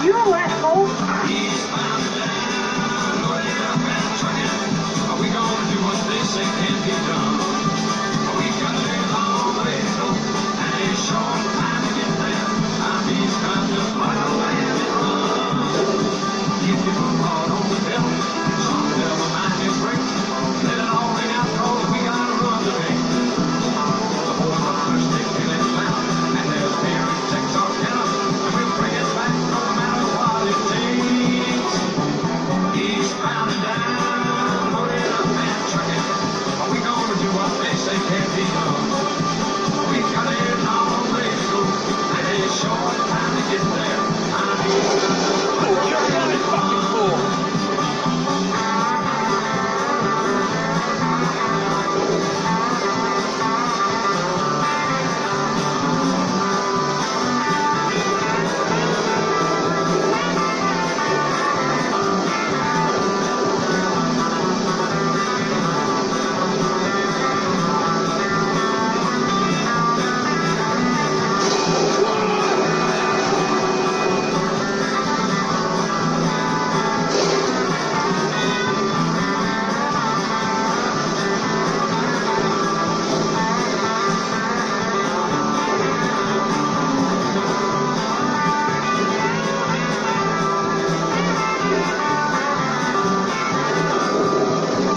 You asshole! Eastbound and down, loaded up and trucking. Are we gonna do what they say can be done? We got a long way to go, and a short time to get there. I'm eastbound, just like a land it runs. If you put hard on the pedal, some never mind your brakes. Let it all hang out, cause we gotta run today. The boys are thirsty, feeling loud, and there's beer in Texarkana, and we'll bring it back no matter what it takes. Eastbound and down, loaded up and trucking. Are we gonna do what they say can't be done? We got a long way to go, and a short time to get there. I'm eastbound, just like a land it runs.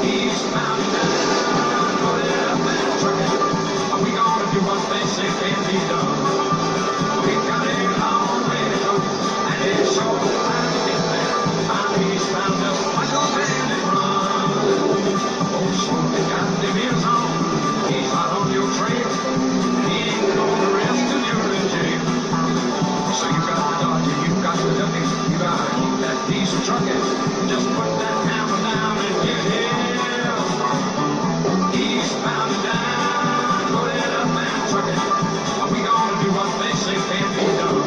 Eastbound and down, loaded up and trucking. Are we gonna do what they say can't be done? We got a long way to go, and a short time to get there. I'm eastbound, just like a man that runs. Oh, Smokey got them ears on. He's hot on your trail. He ain't gonna rest till you're in jail. So you got the Dodger, you got the Duckies, you gotta keep that diesel trucking. Just put that hammer down and get here. Eastbound and down, loaded up and trucking. Are we gonna do what they say can't be done?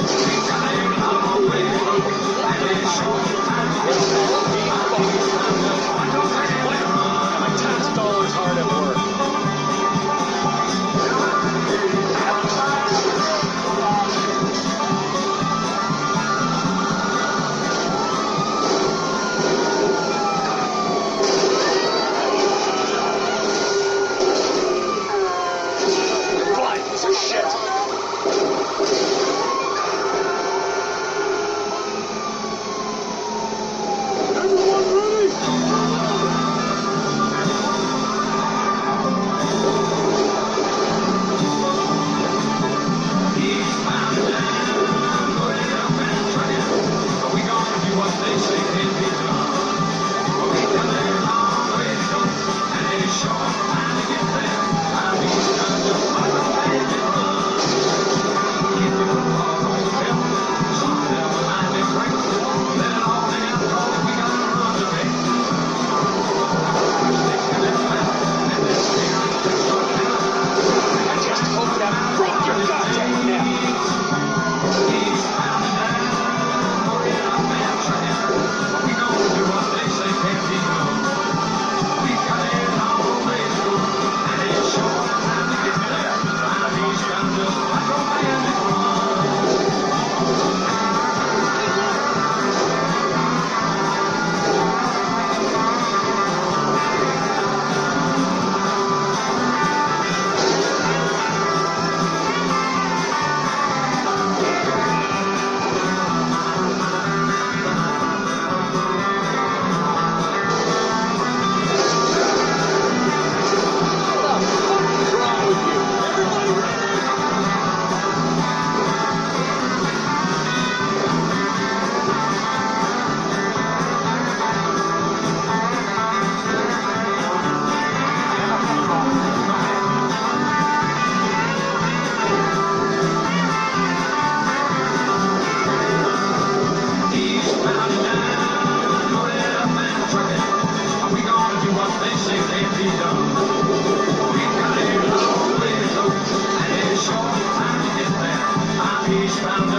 We got a long way to go, and a short time to get there. I'm eastbound, just like a man that runs. My tax dollars hard at work. Fly, piece of shit. Everyone ready? Eastbound and down, loaded up and trucking. Are we gonna do what they say can't be done? We got a long way to go, and a short time to get there. I'm eastbound, just like a man that runs. If you put hard on the pedal, some never mind your brakes. Let it all hang out, cause we gotta run today. Sticking that flat, and there's beer in Texarkana. I just hope that broke your goddamn neck. Eastbound and down, loaded up and trucking. Are we gonna do what they say can't be done? We got a long way to go, and a short time to get there. I'm eastbound, just like a man that runs. What's wrong with you? Everybody ready? Eastbound and down, loaded up and trucking. Are we gonna do what they say can't be done? We got a long way to go, and a short time to get there. I'm eastbound,